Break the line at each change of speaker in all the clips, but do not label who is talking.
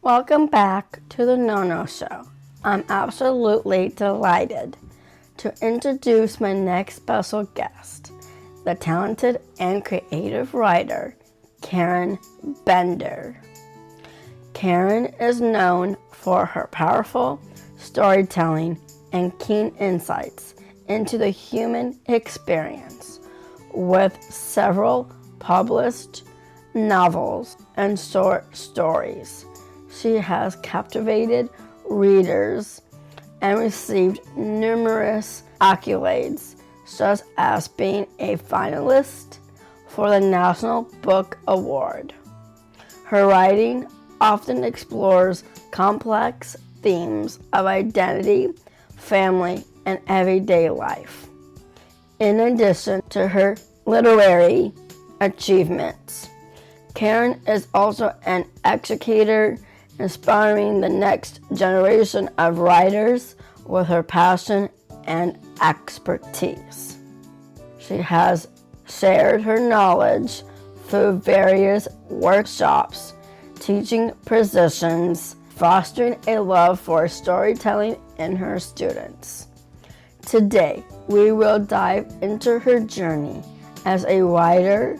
Welcome back to the No Show. I'm absolutely delighted to introduce my next special guest, the talented and creative writer, Karen Bender. Karen is known for her powerful storytelling and keen insights into the human experience, with several published novels and short stories. She has captivated readers and received numerous accolades, such as being a finalist for the National Book Award. Her writing often explores complex themes of identity, family, and everyday life. In addition to her literary achievements, Karen is also an educator, inspiring the next generation of writers with her passion and expertise. She has shared her knowledge through various workshops, teaching positions, fostering a love for storytelling in her students. Today, we will dive into her journey as a writer,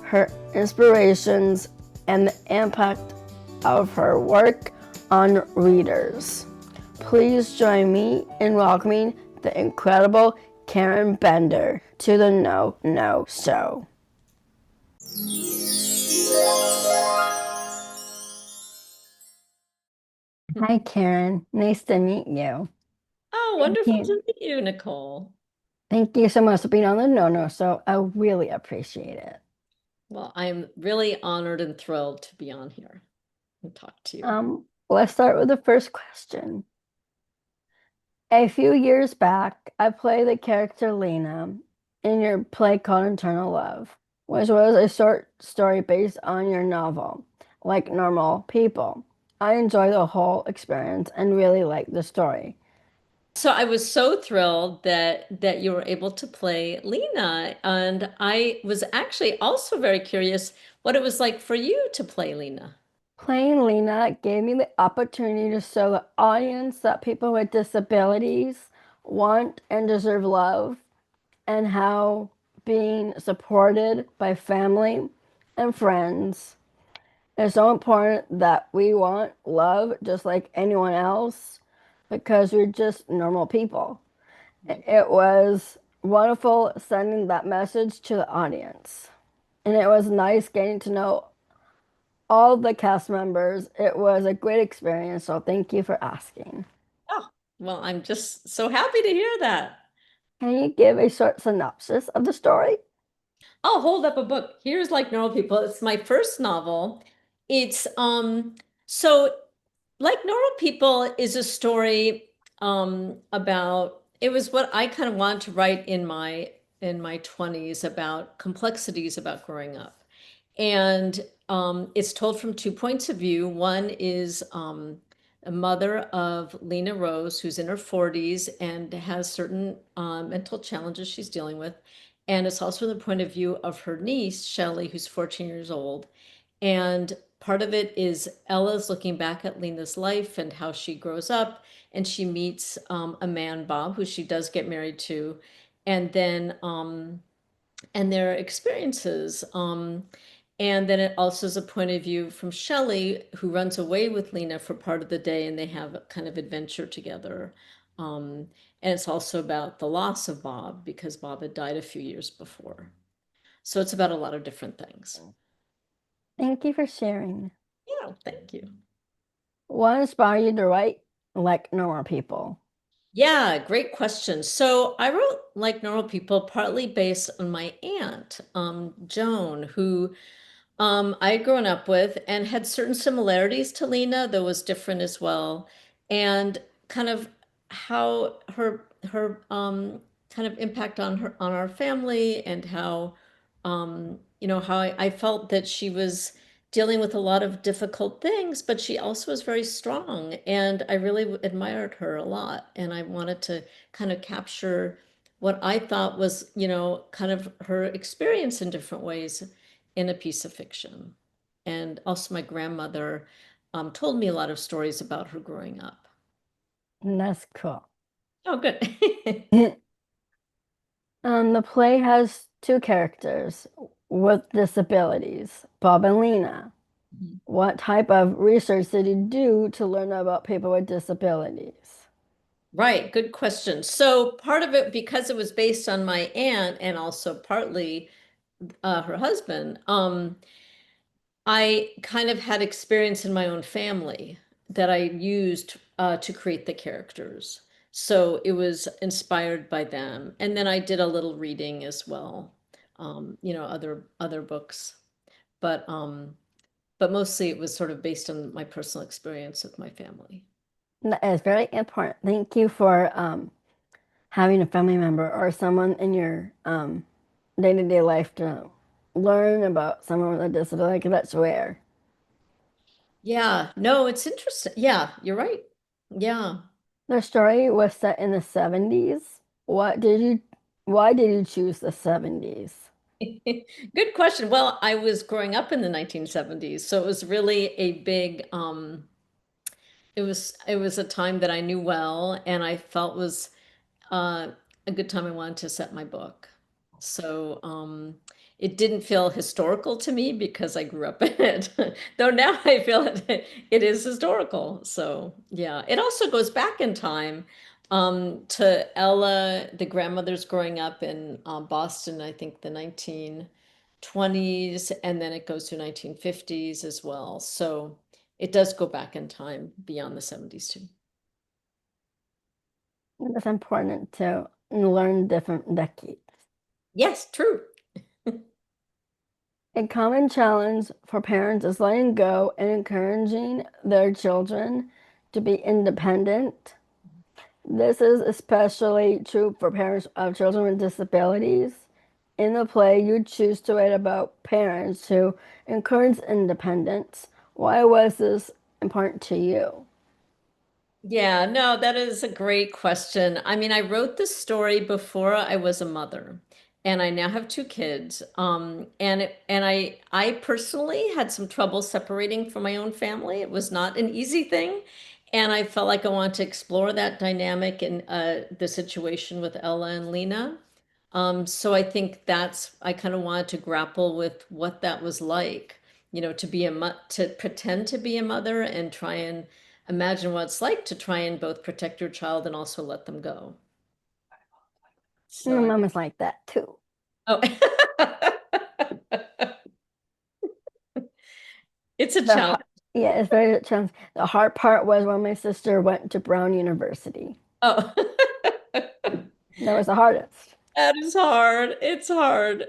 her inspirations, and the impact of her work on readers. Please join me in welcoming the incredible Karen Bender to the No Show. Hi, Karen. Nice to meet you.
Oh,
Thank
wonderful
you.
to meet you, Nicole.
Thank you so much for being on the No Show. I really appreciate it.
Well, I'm really honored and thrilled to be on here and talk to you.
Let's start with the first question. A few years back, I played the character Lena in your play called Eternal Love, which was a short story based on your novel, Like Normal People. I enjoyed the whole experience and really liked the story.
So I was so thrilled that you were able to play Lena, and I was actually also very curious what it was like for you to play Lena.
Playing Lena gave me the opportunity to show the audience that people with disabilities want and deserve love, and how being supported by family and friends is so important, that we want love just like anyone else because we're just normal people. It was wonderful sending that message to the audience. And it was nice getting to know all the cast members. It was a great experience, so thank you for asking.
Oh, well, I'm just so happy to hear that.
Can you give a short synopsis of the story?
I'll hold up a book. Here's Like Normal People. It's my first novel. It's so Like Normal People is a story about, it was what I kind of wanted to write in my 20s, about complexities about growing up. And it's told from two points of view. One is a mother of Lena Rose, who's in her 40s and has certain mental challenges she's dealing with. And it's also from the point of view of her niece, Shelley, who's 14 years old. And part of it is Ella's looking back at Lena's life and how she grows up, and she meets a man, Bob, who she does get married to, and then and their experiences. And then it also is a point of view from Shelley, who runs away with Lena for part of the day, and they have a kind of adventure together. And it's also about the loss of Bob, because Bob had died a few years before. So it's about a lot of different things.
Thank you for sharing.
Yeah, thank you.
What inspired you to write Like Normal People?
Yeah, great question. So I wrote Like Normal People partly based on my aunt, Joan, who I had grown up with and had certain similarities to Lena, though was different as well, and kind of how her kind of impact on her, on our family, and how how I felt that she was dealing with a lot of difficult things, but she also was very strong, and I really admired her a lot, and I wanted to kind of capture what I thought was, kind of her experience in different ways in a piece of fiction. And also my grandmother, told me a lot of stories about her growing up.
And that's cool.
Oh, good.
The play has two characters with disabilities, Bob and Lena. What type of research did you do to learn about people with disabilities?
Right, good question. So part of it, because it was based on my aunt and also partly her husband, I kind of had experience in my own family that I used to create the characters. So it was inspired by them. And then I did a little reading as well, other books. But mostly it was sort of based on my personal experience with my family.
That is very important. Thank you for having a family member or someone in your day-to-day life to learn about someone with a disability, 'cause that's rare.
Yeah, no, it's interesting. Yeah, you're right. Yeah.
The story was set in the 70s. Why did you choose the 70s?
Good question. Well, I was growing up in the 1970s, so it was really a big it was a time that I knew well and I felt was uh, a good time I wanted to set my book. So it didn't feel historical to me because I grew up in it, though now I feel it is historical. So yeah, it also goes back in time to Ella, the grandmother's growing up in Boston, I think the 1920s, and then it goes to 1950s as well. So it does go back in time beyond the 70s too.
It's important to learn different decades.
Yes, true.
A common challenge for parents is letting go and encouraging their children to be independent. This is especially true for parents of children with disabilities. In the play, you choose to write about parents who encourage independence. Why was this important to you?
Yeah, no, that is a great question. I mean, I wrote this story before I was a mother, and I now have two kids. And I personally had some trouble separating from my own family. It was not an easy thing, and I felt like I wanted to explore that dynamic in the situation with Ella and Lena. So I think I kind of wanted to grapple with what that was like, to be to pretend to be a mother and try and imagine what it's like to try and both protect your child and also let them go.
My
So,
mom is like that too.
oh, it's a
The
challenge.
har- yeah, it's very challenging. The hard part was when my sister went to Brown University.
Oh,
That was the hardest.
that is hard. It's hard.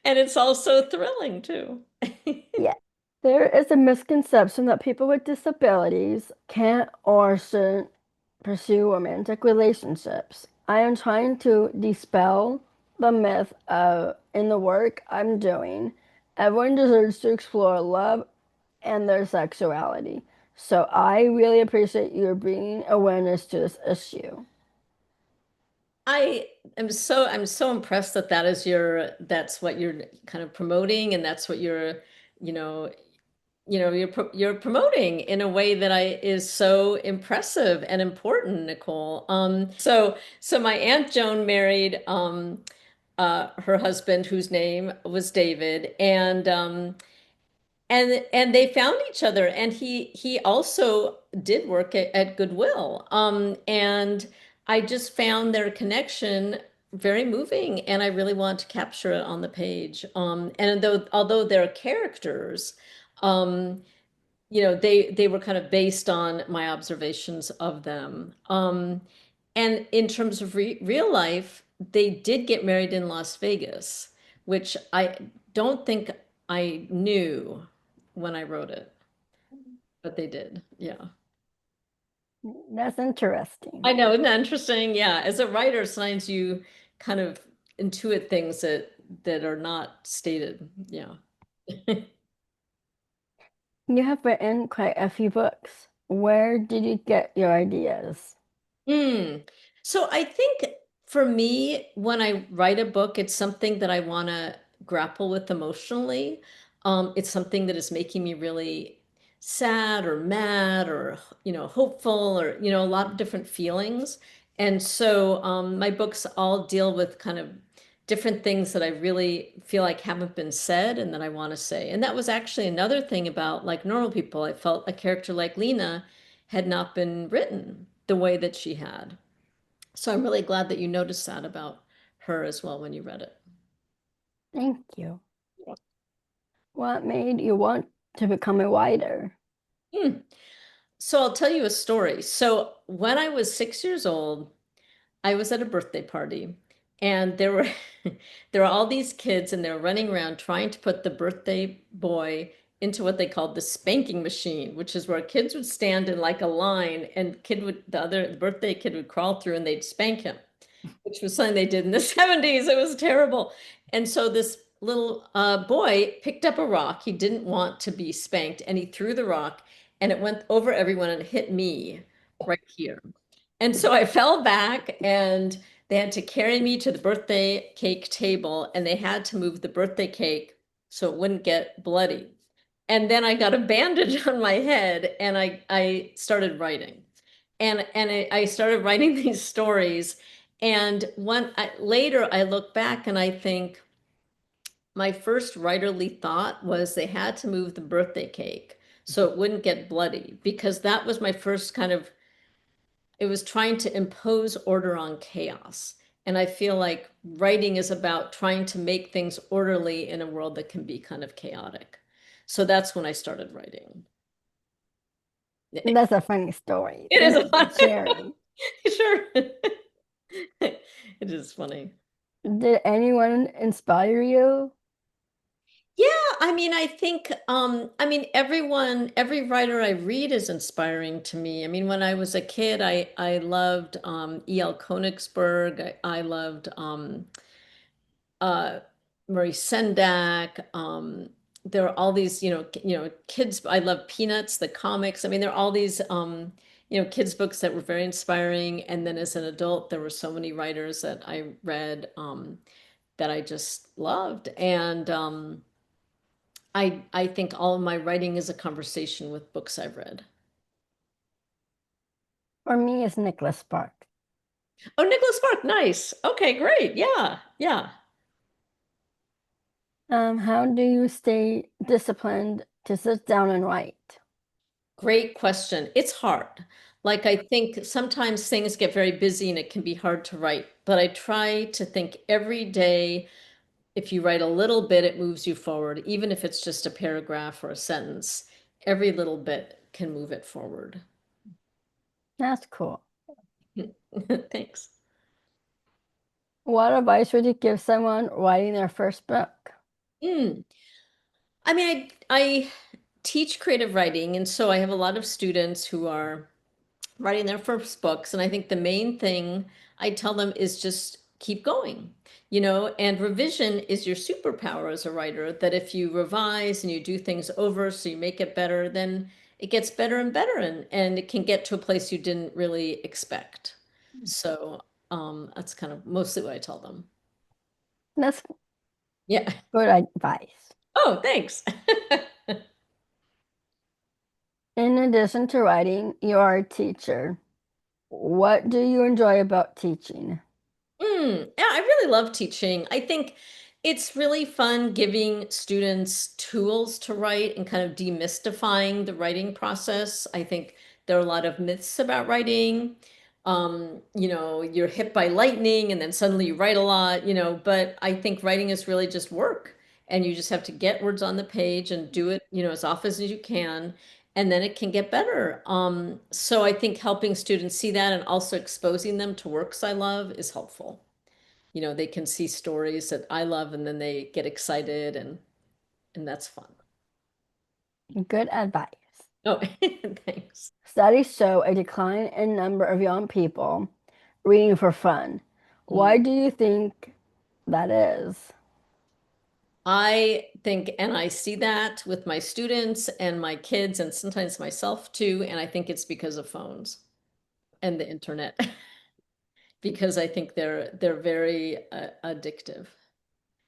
And it's also thrilling too.
Yeah. There is a misconception that people with disabilities can't or shouldn't pursue romantic relationships. I am trying to dispel the myth in the work I'm doing. Everyone deserves to explore love and their sexuality. So I really appreciate your bringing awareness to this issue.
I I'm so impressed that that's what you're kind of promoting and that's what you know, you're promoting in a way that I is so impressive and important, Nicole. So my Aunt Joan married her husband whose name was David and they found each other and he also did work at Goodwill. And I just found their connection very moving and I really want to capture it on the page. And although they're characters, um, they were kind of based on my observations of them. And in terms of real life, they did get married in Las Vegas, which I don't think I knew when I wrote it, but they did. Yeah.
That's interesting.
I know, isn't that interesting? Yeah. As a writer, sometimes you kind of intuit things that are not stated. Yeah.
You have written quite a few books. Where did you get your ideas?
Hmm. So I think for me, when I write a book, it's something that I want to grapple with emotionally. It's something that is making me really sad or mad or, hopeful or, a lot of different feelings. And so my books all deal with kind of different things that I really feel like haven't been said and that I want to say. And that was actually another thing about like normal people. I felt a character like Lena had not been written the way that she had. So I'm really glad that you noticed that about her as well when you read it.
Thank you. What made you want to become a writer?
Hmm. So I'll tell you a story. So when I was 6 years old, I was at a birthday party and there were there were all these kids and they were running around trying to put the birthday boy into what they called the spanking machine, which is where kids would stand in like a line and the birthday kid would crawl through and they'd spank him, which was something they did in the 70s. It was terrible. And so this little boy picked up a rock. He didn't want to be spanked and he threw the rock and it went over everyone and hit me right here. And so I fell back and they had to carry me to the birthday cake table and they had to move the birthday cake so it wouldn't get bloody. And then I got a bandage on my head and I started writing. I started writing these stories. And later I look back and I think my first writerly thought was they had to move the birthday cake so it wouldn't get bloody because that was my first kind of it was trying to impose order on chaos. And I feel like writing is about trying to make things orderly in a world that can be kind of chaotic. So that's when I started writing. It
That's a funny story.
is
Thank
a
you for
fun,
sharing.
sure. It is funny.
Did anyone inspire you?
Yeah, I mean, I think, every writer I read is inspiring to me. I mean, when I was a kid, I loved E.L. Konigsberg. I loved uh, Marie Sendak. There are all these, kids. I love Peanuts, the comics. I mean, there are all these, kids books that were very inspiring. And then as an adult, there were so many writers that I read that I just loved. And I think all of my writing is a conversation with books I've read.
For me, it's Nicholas Sparks.
Oh, Nicholas Spark, nice. Okay, great. Yeah, yeah.
How do you stay disciplined to sit down and write?
Great question. It's hard. Like, I think sometimes things get very busy and it can be hard to write, but I try to think every day, if you write a little bit, it moves you forward, even if it's just a paragraph or a sentence. Every little bit can move it forward.
That's cool.
Thanks.
What advice would you give someone writing their first book?
Mm. I mean, I teach creative writing, and so I have a lot of students who are writing their first books. And I think the main thing I tell them is just keep going, and revision is your superpower as a writer, that if you revise and you do things over so you make it better, then it gets better and better and it can get to a place you didn't really expect. So that's kind of mostly what I tell them.
That's
Yeah.
good advice.
Oh, thanks.
In addition to writing, you are a teacher. What do you enjoy about teaching?
Yeah, I really love teaching. I think it's really fun giving students tools to write and kind of demystifying the writing process. I think there are a lot of myths about writing. You're hit by lightning and then suddenly you write a lot, but I think writing is really just work and you just have to get words on the page and do it, as often as you can and then it can get better. So I think helping students see that and also exposing them to works I love is helpful. They can see stories that I love and then they get excited and that's fun.
Good advice.
Oh, thanks.
Studies show a decline in number of young people reading for fun. Why
Mm.
do you think that is?
I think, and I see that with my students and my kids and sometimes myself too, and I think it's because of phones and the internet because I think they're very addictive.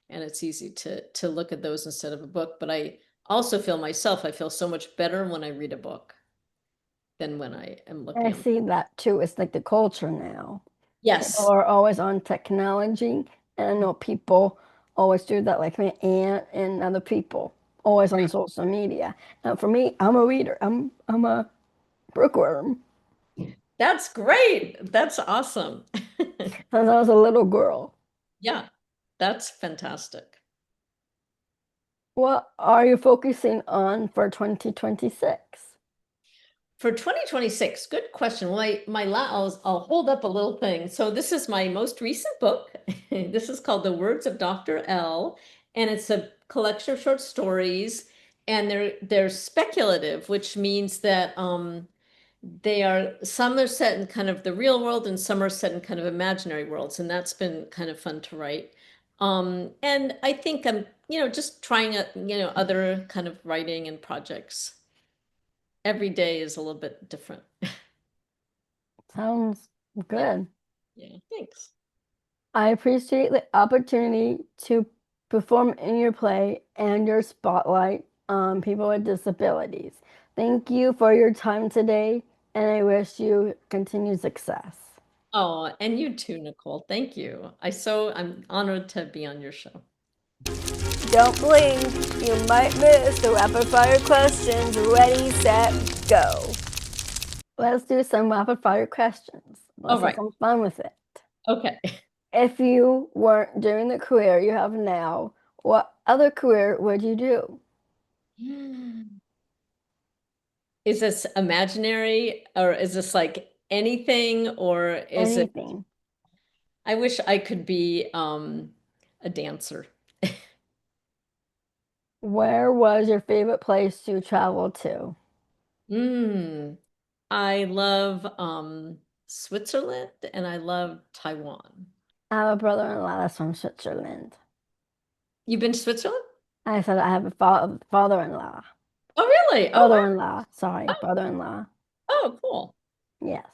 And it's easy to look at those instead of a book. But I also feel myself, I feel so much better when I read a book than when I am
I
looking at.
see that too. It's like the culture now. People
Yes.
are always on technology, and I know people always do that, like my aunt and other people, always on social media. And for me, I'm a reader. I'm a bookworm
That's great. That's awesome.
since I was a little girl.
Yeah, that's fantastic.
What are you focusing on for 2026?
For 2026, good question. Well, I'll hold up a little thing. So this is my most recent book. This is called The Words of Dr. L, and it's a collection of short stories, and they're speculative, which means that they are some are set in kind of the real world and some are set in kind of imaginary worlds, and that's been kind of fun to write. And I think I'm, just trying other kind of writing and projects. Every day is a little bit different.
Sounds
Yeah,
good.
yeah, thanks.
I appreciate the opportunity to perform in your play and your spotlight on people with disabilities. Thank you for your time today, and I wish you continued success.
Oh, and you too, Nicole. Thank you. I'm honored to be on your show.
Don't blink, you might miss the rapid fire questions. Ready, set, go. Let's do some rapid fire questions.
All
Let's have
right.
some fun with it.
Okay.
If you weren't doing the career you have now, what other career would you do?
Is this imaginary or is this like anything or is it,
Anything.
I wish I could be a dancer.
Where was your favorite place to travel to?
Mm, I love Switzerland and I love Taiwan.
I have a brother-in-law that's from Switzerland.
You've been to Switzerland?
I said I have a father-in-law.
Oh, really? Oh, wow.
Brother-in-law. Sorry, brother-in-law.
Oh, cool.
Yes.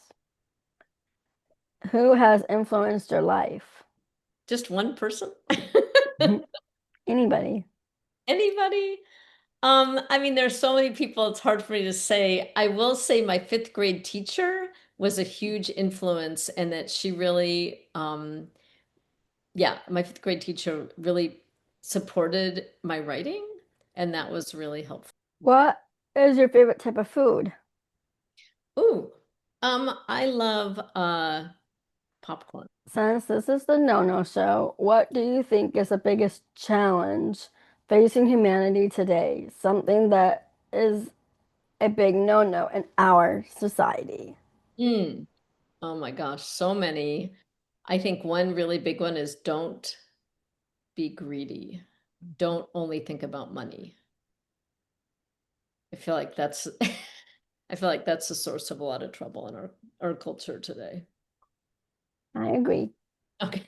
Who has influenced your life?
Just one person?
Anybody.
Anybody? I mean, there's so many people, it's hard for me to say. I will say my fifth grade teacher was a huge influence and that she really, yeah, my fifth grade teacher really supported my writing, and that was really helpful.
What is your favorite type of food?
Ooh, I love popcorn.
Since this is the no-no show, what do you think is the biggest challenge facing humanity today? Something that is a big no-no in our society.
Mm. Oh my gosh, so many. I think one really big one is don't be greedy. Don't only think about money. I feel like that's I feel like that's the source of a lot of trouble in our culture today.
I agree.
Okay.